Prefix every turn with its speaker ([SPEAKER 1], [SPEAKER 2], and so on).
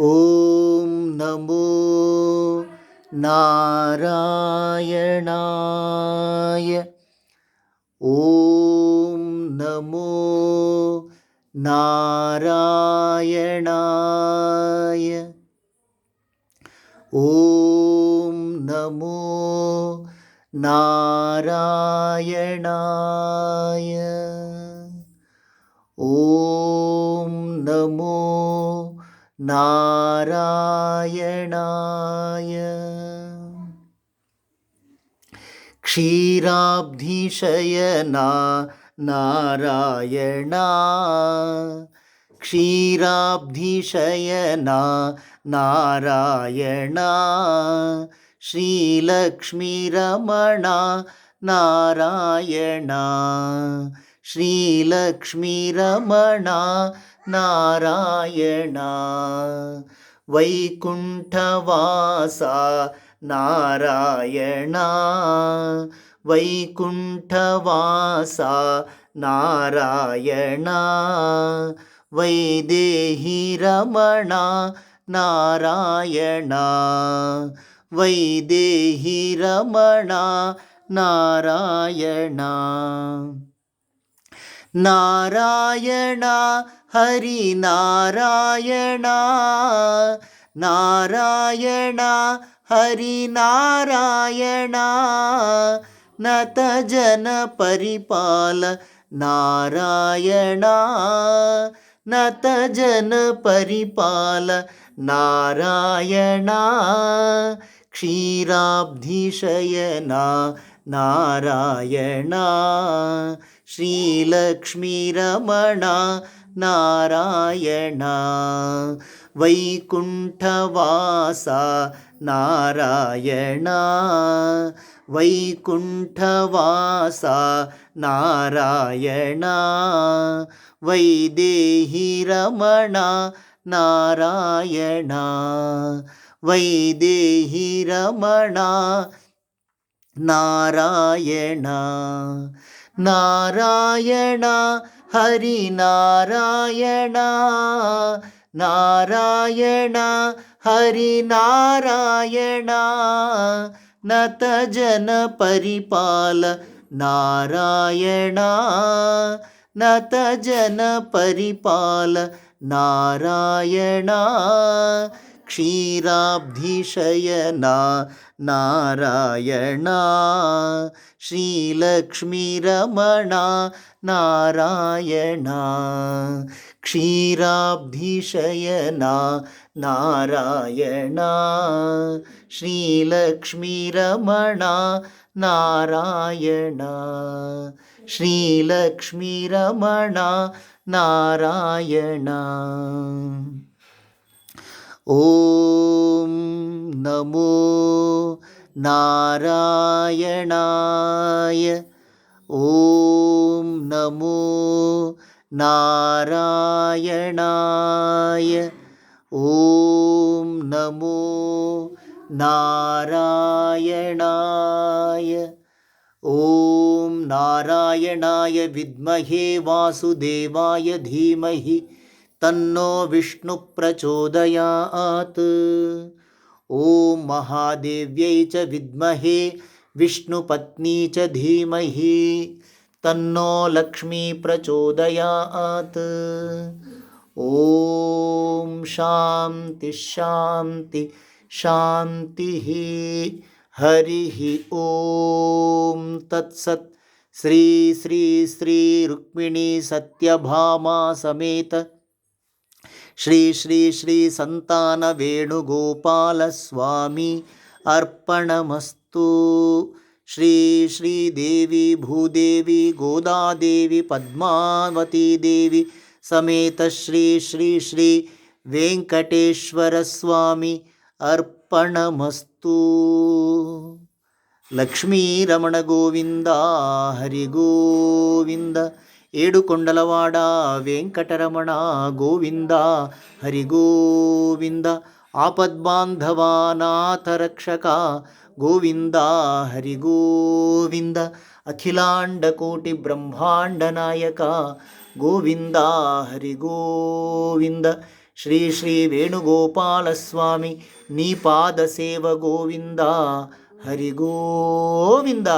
[SPEAKER 1] ಓಂ ನಮೋ ನಾರಾಯಣಾಯ. ಓಂ ನಮೋ ನಾರಾಯಣಾಯ. ಓಂ ನಮೋ ನಾರಾಯಣಾಯ. ಓಂ ನಮೋ ನಾರಾಯಣಾಯ. ಕ್ಷೀರಾಬ್ಧಿಶಯನಾ ನಾರಾಯಣ. ಕ್ಷೀರಾಬ್ಧಿಶಯನಾ ನಾರಾಯಣ. ಶ್ರೀಲಕ್ಷ್ಮೀರಮಣ ನಾರಾಯಣ. ಶ್ರೀಲಕ್ಷ್ಮೀರಮಣ ನಾರಾಯಣ. ವೈಕುಂಠವಾಸ ನಾರಾಯಣ. ವೈಕುಂಠವಾಸ ನಾರಾಯಣ. ವೈದೇಹಿ ರಮಣ ನಾರಾಯಣ. ವೈದೇಹಿ ರಮಣ ನಾರಾಯಣ. ನಾರಾಯಣ ಹರಿನಾರಾಯಣ. ನಾರಾಯಣ ಹರಿನಾರಾಯಣ. ನತ ಜನ ಪರಿಪಾಲ ನಾರಾಯಣ. ನತ ಜನ ಪರಿಪಾಲ ನಾರಾಯಣ. ಕ್ಷೀರಾಬ್ಧಿಶಯನ ನಾರಾಯಣ. ಶ್ರೀಲಕ್ಷ್ಮೀರಮಣ ನಾರಾಯಣ. ವೈಕುಂಠವಾಸ ನಾರಾಯಣ. ವೈಕುಂಠವಾಸ ನಾರಾಯಣ. ವೈದೇಹಿ ರಮಣ ನಾರಾಯಣ. ವೈದೇಹಿ ರಮಣ ನಾರಾಯಣ. ನಾರಾಯಣ ಹರಿನಾರಾಯಣ. ನಾರಾಯಣ ಹರಿನಾರಾಯಣ. ನತ ಜನ ಪರಿಪಾಲ ನಾರಾಯಣ. ನತ ಜನ ಪರಿಪಾಲ ನಾರಾಯಣ. ಕ್ಷೀರಾಬ್ಧಿಶಯನ ನಾರಾಯಣ. ಶ್ರೀಲಕ್ಷ್ಮೀರಮಣ ನಾರಾಯಣ. ಕ್ಷೀರಾಬ್ಧಿಶಯನ ನಾರಾಯಣ. ಶ್ರೀಲಕ್ಷ್ಮೀರಮಣ ನಾರಾಯಣ. ಶ್ರೀಲಕ್ಷ್ಮೀರಮಣ ನಾರಾಯಣ. ಓಂ ನಮೋ ನಾರಾಯಣಾಯ. ಓಂ ನಮೋ ನಾರಾಯಣಾಯ. ಓಂ ನಮೋ ನಾರಾಯಣಾಯ. ಓಂ ನಾರಾಯಣಾಯ ವಿದ್ಮಹೇ ವಾಸುದೇವಾಯ ಧೀಮಹಿ ತನ್ನೋ ವಿಷ್ಣು ಪ್ರಚೋದಯಾತ್. ಓಂ ಮಹಾದೇವ್ಯೈ ಚ ವಿದ್ಮಹೇ ವಿಷ್ಣುಪತ್ನಿ ಚ ಧೀಮಹಿ ತನ್ನೋ ಲಕ್ಷ್ಮೀ ಪ್ರಚೋದಯಾತ್. ಓಂ ಶಾಂತಿ ಶಾಂತಿ ಶಾಂತಿ. ಹರಿ ಓಂ ತತ್ಸತ್. ಶ್ರೀ ಶ್ರೀ ಶ್ರೀ ರುಕ್ಮಿಣೀ ಸತ್ಯಭಾಮಾ ಸಮೇತ ಶ್ರೀ ಶ್ರೀ ಶ್ರೀ ಸಂತಾನ ವೇಣುಗೋಪಾಲ ಸ್ವಾಮಿ ಅರ್ಪಣಮಸ್ತು. ಶ್ರೀ ಶ್ರೀ ದೇವಿ ಭೂದೇವಿ ಗೋದಾದೇವಿ ಪದ್ಮಾವತಿ ದೇವಿ ಸಮೇತ ಶ್ರೀ ಶ್ರೀ ಶ್ರೀ ವೆಂಕಟೇಶ್ವರ ಸ್ವಾಮಿ ಅರ್ಪಣಮಸ್ತು. ಲಕ್ಷ್ಮೀರಮಣ ಗೋವಿಂದ ಹರಿ ಗೋವಿಂದ. ಏಡುಕೊಂಡಲವಾಡ ವೆಂಕಟರಮಣ ಗೋವಿಂದ ಹರಿ ಗೋವಿಂದ. ಆಪದ್ಬಾಂಧವಾನಾಥ ರಕ್ಷಕ ಗೋವಿಂದ ಹರಿ ಗೋವಿಂದ. ಅಖಿಲಾಂಡಕೋಟಿ ಬ್ರಹ್ಮಾಂಡ ನಾಯಕ ಗೋವಿಂದ ಹರಿ ಗೋವಿಂದ. శ్రీ శ్రీ వేణుగోపాల స్వామి నీ పాద సేవ గోవింద హరి గోవింద.